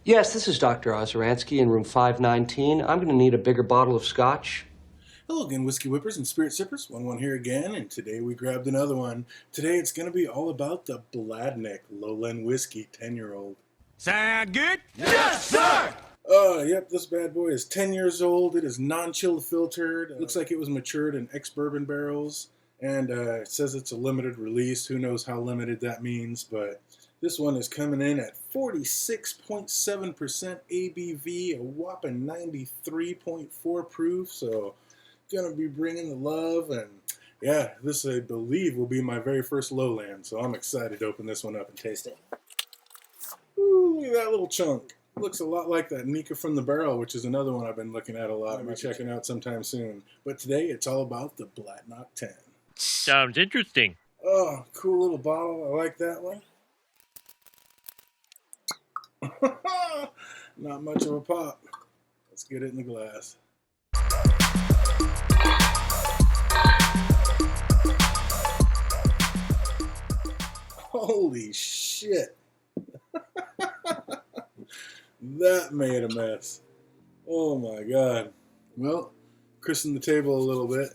Yes, this is Dr. Ozeransky in room 519. I'm going to need a bigger bottle of Scotch. Hello again, Whiskey Whippers and Spirit Sippers. 1-1 here again, and today we grabbed another one. Today it's going to be all about the Bladnoch Lowland Whiskey 10-year-old. Sound good? Yes, sir! Yep, this bad boy is 10 years old. It is non-chilled filtered. Looks like it was matured in ex-bourbon barrels. And it says it's a limited release. Who knows how limited that means, but this one is coming in at 46.7% ABV, a whopping 93.4 proof, so gonna be bringing the love, and yeah, this I believe will be my very first lowland, so I'm excited to open this one up and taste it. Ooh, look at that little chunk. Looks a lot like that Nika from the Barrel, which is another one I've been looking at a lot. I'll be checking out sometime soon. But today, it's all about the Bladnoch 10. Sounds interesting. Oh, cool little bottle. I like that one. Not much of a pop. Let's get it in the glass. Holy shit. That made a mess. Oh my god. Well, christen the table a little bit.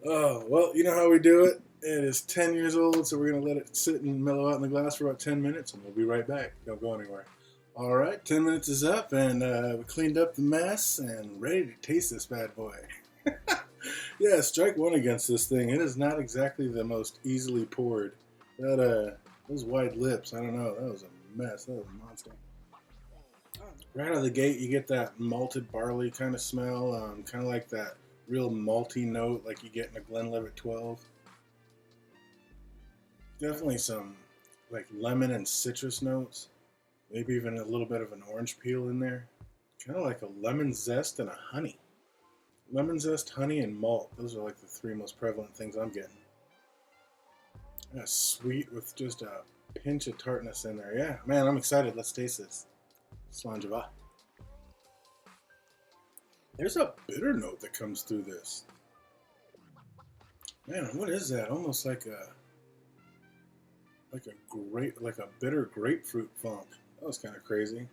Oh, well, you know how we do it. It is 10 years old, so we're going to let it sit and mellow out in the glass for about 10 minutes, and we'll be right back. Don't go anywhere. All right, 10 minutes is up, and we cleaned up the mess and ready to taste this bad boy. Yeah, strike one against this thing. It is not exactly the most easily poured. Those wide lips, I don't know. That was a mess. That was a monster. Right out of the gate, you get that malted barley kind of smell, kind of like that real malty note like you get in a Glenlivet 12. Definitely some like lemon and citrus notes. Maybe even a little bit of an orange peel in there. Kind of like a lemon zest and a honey. Lemon zest, honey, and malt. Those are like the three most prevalent things I'm getting. Yeah, sweet with just a pinch of tartness in there. Yeah, man, I'm excited. Let's taste this. Slanjava. There's a bitter note that comes through this. Man, what is that? Almost like a bitter grapefruit funk. That was kind of crazy.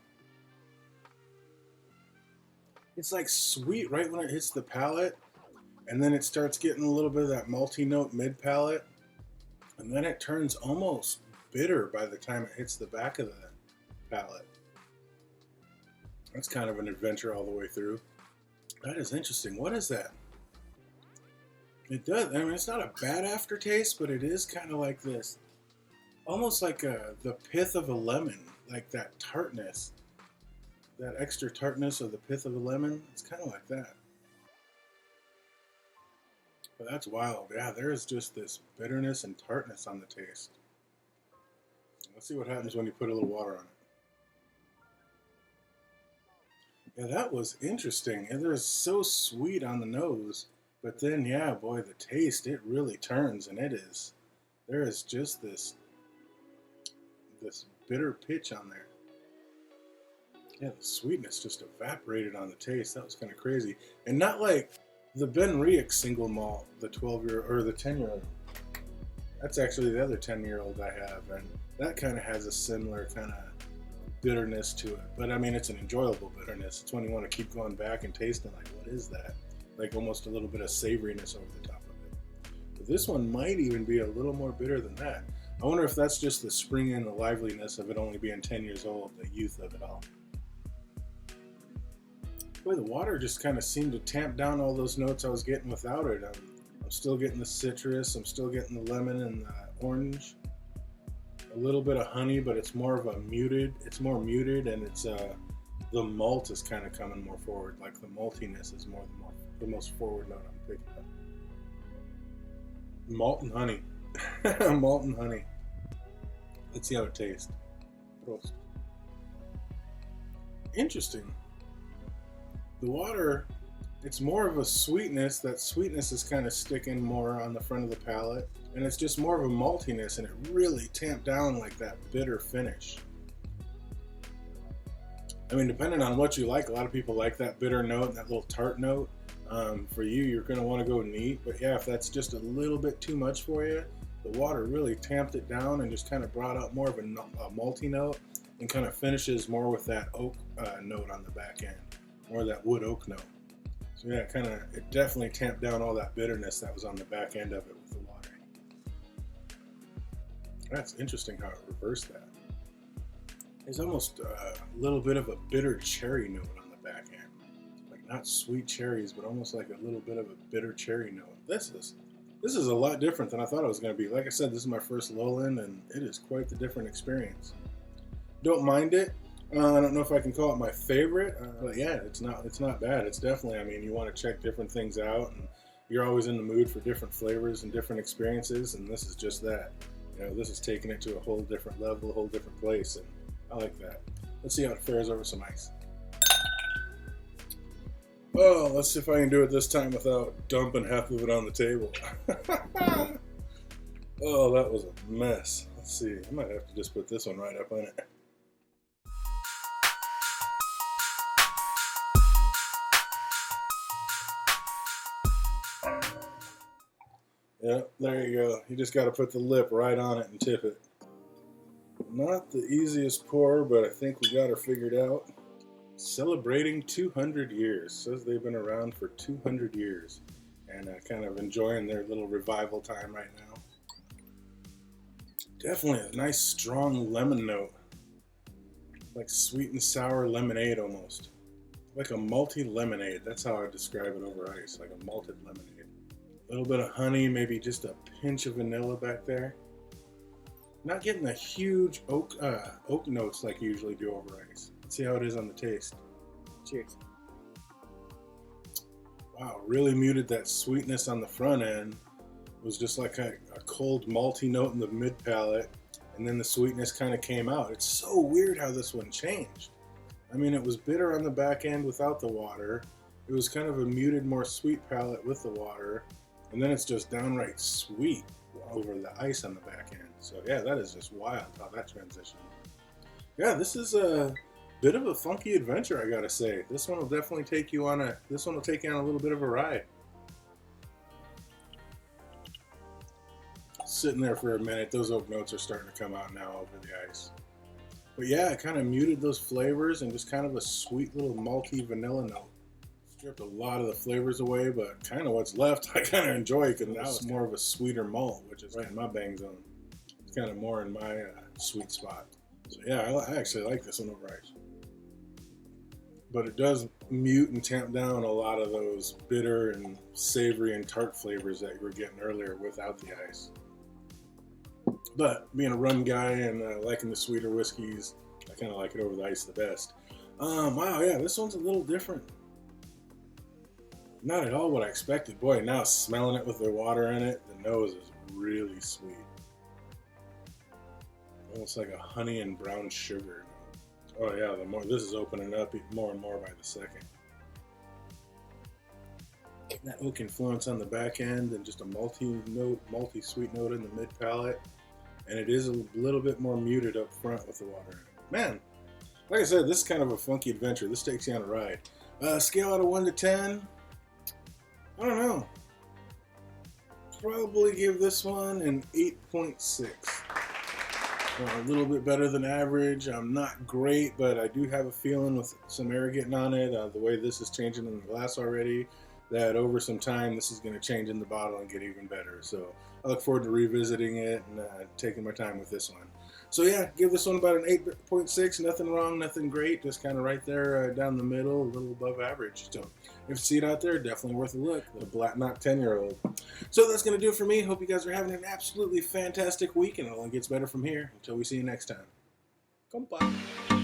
It's like sweet right when it hits the palate, and then it starts getting a little bit of that malty note mid-palate, and then it turns almost bitter by the time it hits the back of the palate. That's kind of an adventure all the way through. That is interesting. What is that? It does. I mean, it's not a bad aftertaste, but it is kind of like this. Almost like the pith of a lemon, like that tartness. That extra tartness of the pith of a lemon. It's kind of like that. But that's wild. Yeah, there is just this bitterness and tartness on the taste. Let's see what happens when you put a little water on it. Yeah, that was interesting. It was so sweet on the nose, but then, yeah, boy, the taste, it really turns, and there is just this bitter pitch on there. Yeah, the sweetness just evaporated on the taste. That was kind of crazy. And not like the Ben Riach single malt, the 12-year or the 10-year-old. That's actually the other 10-year-old I have, and that kind of has a similar kind of bitterness to it. But I mean, it's an enjoyable bitterness. It's when you want to keep going back and tasting, like, what is that? Like almost a little bit of savoriness over the top of it. But this one might even be a little more bitter than that. I wonder if that's just the spring and the liveliness of it only being 10 years old, the youth of it all. Boy, the water just kind of seemed to tamp down all those notes I was getting without it. I'm still getting the citrus, I'm still getting the lemon and the orange. A little bit of honey, but it's more muted, and it's the malt is kind of coming more forward. Like the maltiness is the most forward note I'm picking up. Malt and honey. Malt and honey. Let's see how it tastes. Prost. Interesting. The water, it's more of a sweetness. That sweetness is kind of sticking more on the front of the palate, and it's just more of a maltiness, and it really tamped down like that bitter finish. I mean, depending on what you like, a lot of people like that bitter note and that little tart note. For you, you're going to want to go neat, but yeah, if that's just a little bit too much for you, The water really tamped it down and just kind of brought out more of a malty note, and kind of finishes more with that oak note on the back end, more of that wood oak note. So yeah, it definitely tamped down all that bitterness that was on the back end of it with the water. That's interesting how it reversed that. There's almost a little bit of a bitter cherry note on the back end. Like not sweet cherries, but almost like a little bit of a bitter cherry note. This is a lot different than I thought it was going to be. Like I said, this is my first Lowland, and it is quite the different experience. Don't mind it. I don't know if I can call it my favorite, but yeah, it's not bad. It's definitely, I mean, you want to check different things out, and you're always in the mood for different flavors and different experiences, and this is just that. You know, this is taking it to a whole different level, a whole different place, and I like that. Let's see how it fares over some ice. Oh, let's see if I can do it this time without dumping half of it on the table. Oh, that was a mess. Let's see. I might have to just put this one right up on it. Yep, there you go. You just got to put the lip right on it and tip it. Not the easiest pour, but I think we got her figured out. Celebrating 200 years. Says they've been around for 200 years. And kind of enjoying their little revival time right now. Definitely a nice strong lemon note. Like sweet and sour lemonade almost. Like a malty lemonade. That's how I describe it over ice. Like a malted lemonade. A little bit of honey, maybe just a pinch of vanilla back there. Not getting the huge oak notes like you usually do over ice. Let's see how it is on the taste. Cheers. Wow, really muted that sweetness on the front end. It was just like a cold malty note in the mid palate, and then the sweetness kind of came out. It's so weird how this one changed. I mean, it was bitter on the back end without the water. It was kind of a muted, more sweet palate with the water, and then it's just downright sweet over the ice on the back end. So yeah, that is just wild how that transitioned. Yeah, this is a bit of a funky adventure, I gotta say. This one will definitely take you on a little bit of a ride. Sitting there for a minute, those oak notes are starting to come out now over the ice. But yeah, it kind of muted those flavors and just kind of a sweet little malty vanilla note. Stripped a lot of the flavors away, but kind of what's left I kind of enjoy, because now it's more of a sweeter malt, which is right in my bang zone. It's kind of more in my sweet spot. So yeah, I actually like this one over ice. But it does mute and tamp down a lot of those bitter and savory and tart flavors that you were getting earlier without the ice. But being a rum guy and liking the sweeter whiskeys, I kind of like it over the ice the best. Wow, yeah, this one's a little different. Not at all what I expected. Boy, now smelling it with the water in it, the nose is really sweet. Almost like a honey and brown sugar. Oh yeah, the more this is opening up more and more by the second. Getting that oak influence on the back end and just a malty sweet note in the mid palate. And it is a little bit more muted up front with the water. Man, like I said, this is kind of a funky adventure. This takes you on a ride. Scale out of 1 to 10. I don't know. Probably give this one an 8.6. A little bit better than average. I'm not great, but I do have a feeling with some air getting on it, the way this is changing in the glass already, that over some time this is going to change in the bottle and get even better. So I look forward to revisiting it and taking my time with this one. So yeah, give this one about an 8.6. Nothing wrong, nothing great, just kind of right there down the middle, a little above average. So if you see it out there, definitely worth a look. The Bladnoch 10-year-old. So that's going to do it for me. Hope you guys are having an absolutely fantastic week, and it only gets better from here. Until we see you next time. Come by.